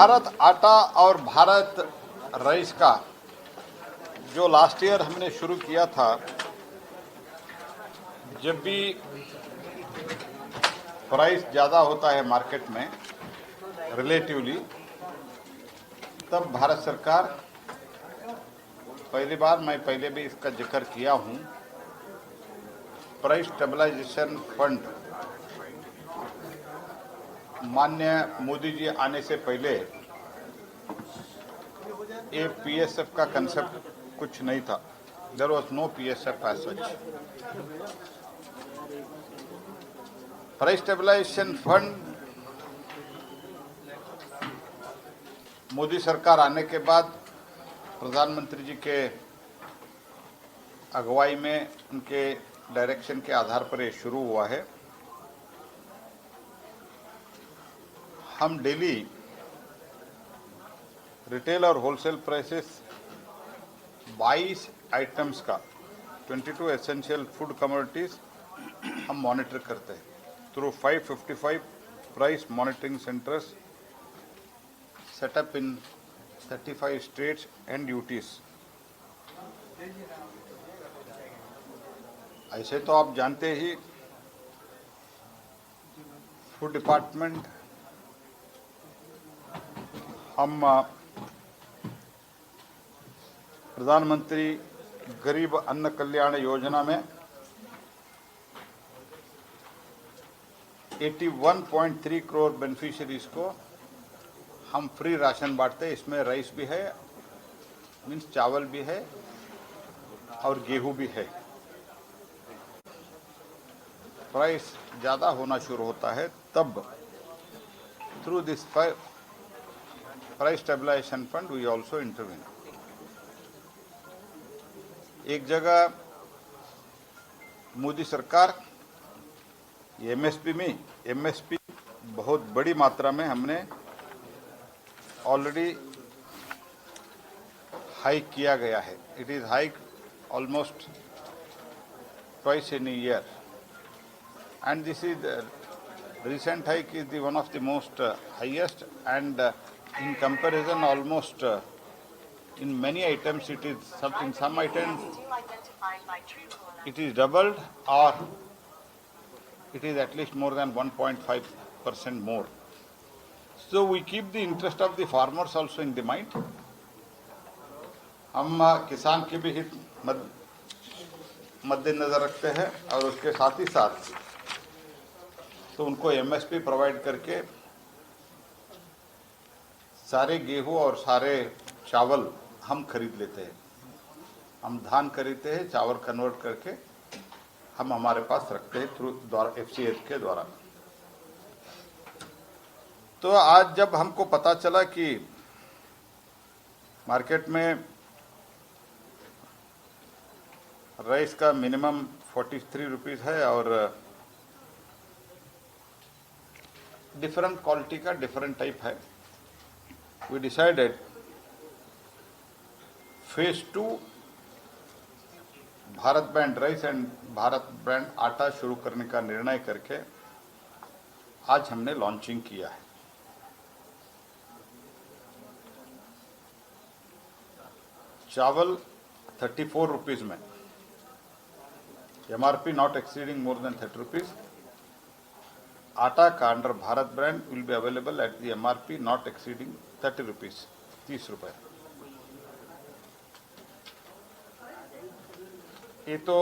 भारत आटा और भारत राइस का जो लास्ट ईयर हमने शुरू किया था, जब भी प्राइस ज़्यादा होता है मार्केट में रिलेटिवली, तब भारत सरकार, पहली बार मैं पहले भी इसका जिक्र किया हूँ, प्राइस स्टेबलाइजेशन फंड माननीय मोदी जी आने से पहले ये पीएसएफ का कंसेप्ट कुछ नहीं था. There was no PSF as such. Price stabilisation fund Modi सरकार आने के बाद प्रधानमंत्री जी के अगुवाई में उनके डायरेक्शन के आधार पर ये शुरू हुआ है. हम डेली रिटेल और होलसेल प्राइसेस 22 आइटम्स का 22 एसेंशियल फूड कमोडिटीज हम मॉनिटर करते हैं through 555 price monitoring centres setup in 35 states and UTs. ऐसे तो आप जानते ही फूड डिपार्टमेंट हम प्रधानमंत्री गरीब अन्न कल्याण योजना में 81.3 करोड़ बेनिफिशियरीज को हम फ्री राशन बांटते हैं. इसमें राइस भी है, मीन्स चावल भी है और गेहूं भी है. प्राइस ज़्यादा होना शुरू होता है तब through this price stabilisation fund we also intervene. एक जगह मोदी सरकार एमएसपी बहुत बड़ी मात्रा में हमने ऑलरेडी हाइक किया गया है. It is hike almost twice in a year, and this is the recent hike is the one of the most highest, and in comparison almost in many items it is in some items it is doubled or it is at least more than 1.5% more. So we keep the interest of the farmers also in the mind. हम किसान के भी हित मद्देनजर रखते हैं और उसके साथ ही साथ तो उनको एमएसपी प्रोवाइड करके सारे गेहूं और सारे चावल हम खरीद लेते हैं. हम धान खरीदते हैं, चावल कन्वर्ट करके हम हमारे पास रखते हैं थ्रू एफसीएच के द्वारा. तो आज जब हमको पता चला कि मार्केट में राइस का मिनिमम 43 रुपीज़ है और डिफरेंट क्वालिटी का डिफरेंट टाइप है, we decided phase 2 Bharat brand rice and Bharat brand atta शुरू करने का निर्णय करके आज हमने लॉन्चिंग किया है. चावल 34 रुपीज़ में, MRP not exceeding more than 30 rupees. आटा का under Bharat brand will be available at the MRP not exceeding 30 rupees, 30 रुपये. ये तो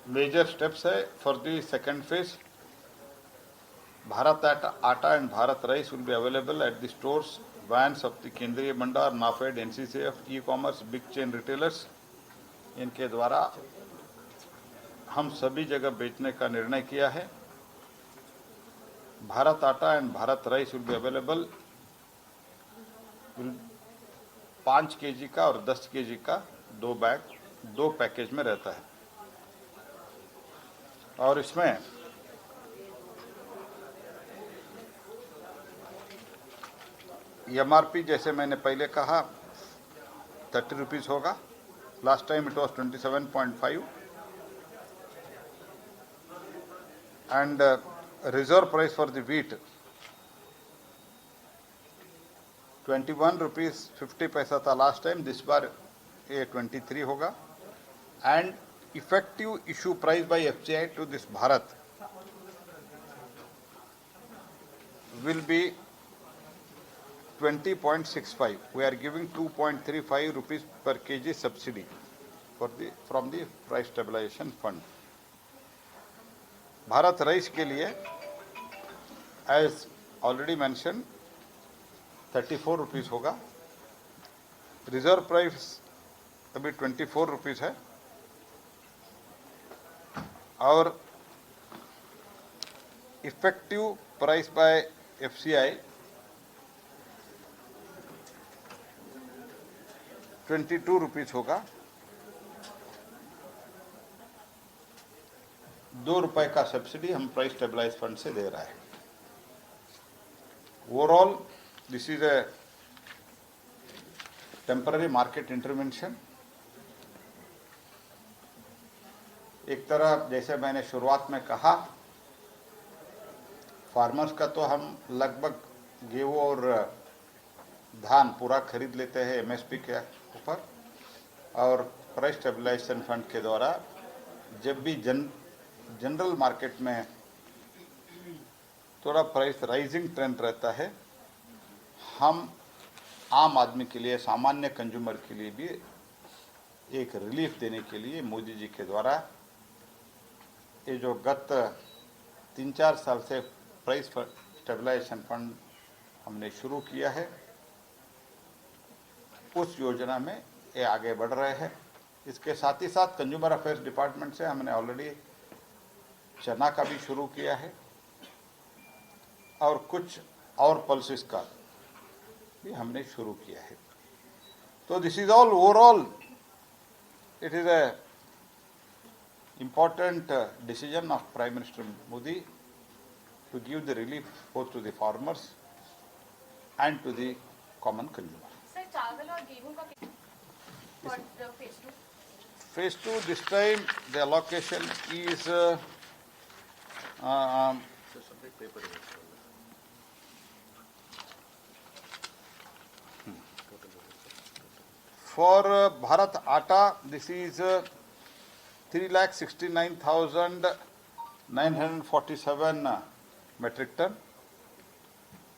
मेजर स्टेप्स है for the second phase. Bharat atta and Bharat rice will be available at the stores, vans of the Kendriya Bhandar, NAFED, NCCF, e commerce, big chain retailers. इनके द्वारा हम सभी जगह बेचने का निर्णय किया है. Bharat atta and Bharat rice will be available 5 KG का और 10 केजी का 2 बैग 2 पैकेज में रहता है. और इसमें एमआरपी जैसे मैंने पहले कहा 30 रुपीज़ होगा. Last time it was 27.5 and reserve price for the wheat 21 rupees 50 पैसा था लास्ट टाइम, दिस बार ये 23 होगा. And effective issue price by FCI to this Bharat will be 20.65. We are giving 2.35 rupees per kg subsidy from the price stabilization fund. Bharat rice के लिए as already mentioned 34 rupees होगा. Reserve price अभी 24 rupees है और effective price by FCI 22 rupees होगा. 2 रुपए का subsidy हम प्राइस स्टेबलाइज फंड से दे रहा है. Overall this is a temporary market intervention. एक तरह जैसे मैंने शुरुआत में कहा, फार्मर्स का तो हम लगभग गेहूं और धान पूरा खरीद लेते हैं MSP के ऊपर, और प्राइस स्टेबलाइजेशन फंड के द्वारा जब भी जनरल मार्केट में थोड़ा प्राइस राइजिंग ट्रेंड रहता है, हम आम आदमी के लिए, सामान्य कंज्यूमर के लिए भी एक रिलीफ देने के लिए मोदी जी के द्वारा ये जो गत 3-4 साल से प्राइस स्टेबलाइजेशन फंड हमने शुरू किया है, उस योजना में ये आगे बढ़ रहे हैं. इसके साथ ही साथ कंज्यूमर अफेयर्स डिपार्टमेंट से हमने ऑलरेडी चना का भी शुरू किया है और कुछ और पल्सेस का भी हमने शुरू किया है. तो this is all overall it is a important decision of Prime Minister Modi to give the relief both to the farmers and to the common consumer. Sir, चावल और गेहूं का for the phase 2? Phase 2 this time the allocation is for Bharat Atta this is 3,69,947 metric ton,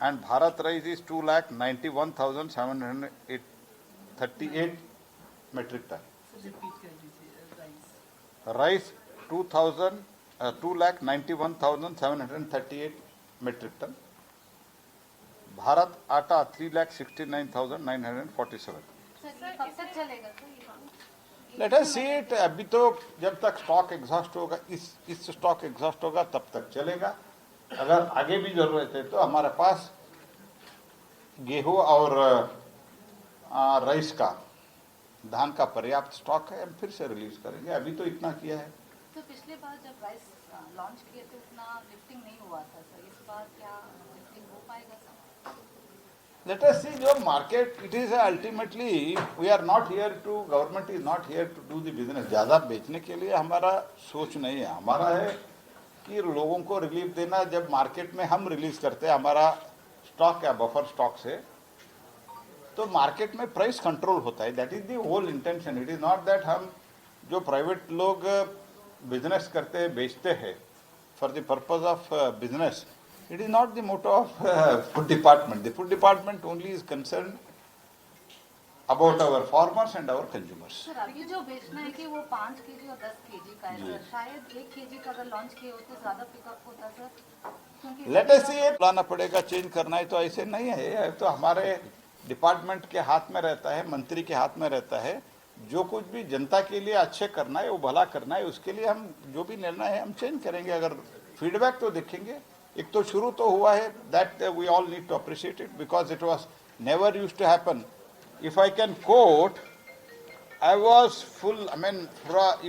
and Bharat Rice is 2,91,738 metric ton. Rice 2,91,738 metric ton. Bharat Atta 3,69,947. कब तक चलेगा sir? Let us see it. अभी तो जब तक stock exhaust होगा, इस stock exhaust होगा तब तक चलेगा. अगर आगे भी जरूरत है तो हमारे पास गेहूं और राइस का, धान का पर्याप्त स्टॉक है, हम फिर से रिलीज करेंगे. अभी तो इतना किया है. तो पिछले बार जब राइस लॉन्च किए थे उतना लिफ्टिंग नहीं हुआ था सर, इस बार क्या लिफ्टिंग हो पाएगा सर? Let us see जो market, it is ultimately we are not here to, government is not here to do the business. ज़्यादा बेचने के लिए हमारा सोच नहीं है. हमारा है कि लोगों को रिलीफ देना. जब मार्केट में हम रिलीज करते हैं हमारा स्टॉक या बफर स्टॉक से, तो मार्केट में प्राइस कंट्रोल होता है. That is the whole intention. It is not that हम जो प्राइवेट लोग बिजनेस करते हैं, बेचते हैं for the purpose of business, it is not the motto of food department. The food department only is concerned about our farmers and our consumers. Sir अभी जो बेचना है कि वो 5 kg और 10 kg का है सर, शायद 1 kg का अगर लॉन्च किए होते ज़्यादा पिकअप होता सर. लेट अस सी, लाना पड़ेगा, चेंज करना है तो ऐसे नहीं है. ये तो हमारे डिपार्टमेंट के हाथ में रहता है, मंत्री के हाथ में रहता है. जो कुछ भी जनता के लिए अच्छे करना है, वो भला करना है, उसके लिए हम जो भी निर्णय है हम चेंज करेंगे. अगर फीडबैक तो देखेंगे. एक तो शुरू तो हुआ है, that we all need to appreciate it because it was never used to happen. If I can quote, I was full, I mean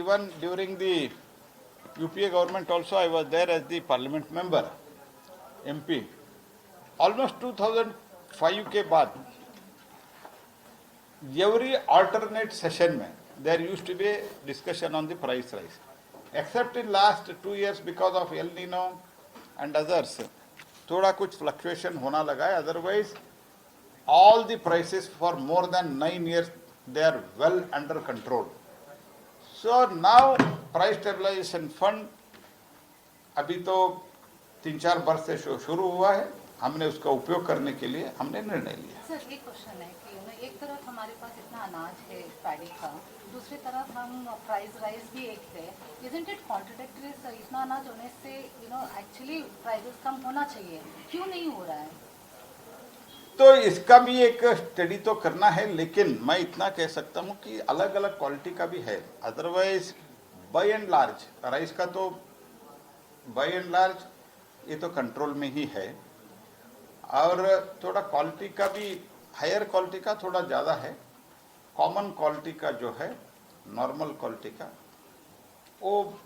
even during the UPA government also I was there as the parliament member, MP. Almost 2005 के बाद every alternate session में there used to be a discussion on the price rise. Except in last 2 years because of El Nino and others, थोड़ा कुछ fluctuation होना लगा है. Otherwise, all the prices for more than 9 years, they are well under control. So now price stabilization fund अभी तो 3-4 वर्ष से शुरू हुआ है. हमने उसका उपयोग करने के लिए हमने निर्णय लिया. सर एक क्वेश्चन है कि एक तरफ हमारे पास इतना अनाज है पैडी का, दूसरी तरफ हम प्राइस राइज भी एक है. Isn't it contradictory sir? इतना अनाज होने से एक्चुअली प्राइसेस कम होना चाहिए, क्यों नहीं हो रहा है? तो इसका भी एक स्टडी तो करना है, लेकिन मैं इतना कह सकता हूँ कि अलग अलग क्वालिटी का भी है. Otherwise by and large rice का तो बाय एंड लार्ज ये तो कंट्रोल में ही है. और थोड़ा क्वालिटी का भी, हायर क्वालिटी का थोड़ा ज़्यादा है. कॉमन क्वालिटी का जो है, नॉर्मल क्वालिटी का, वो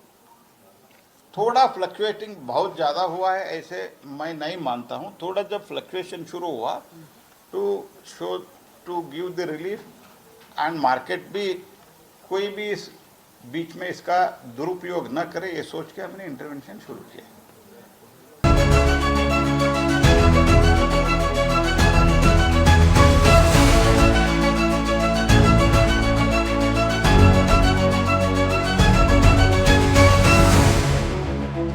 थोड़ा फ्लक्चुएटिंग बहुत ज़्यादा हुआ है ऐसे मैं नहीं मानता हूँ. थोड़ा जब फ्लक्चुएशन शुरू हुआ to give the relief and market भी कोई भी इस बीच में इसका दुरुपयोग न करे, ये सोच के हमने इंटरवेंशन शुरू किया.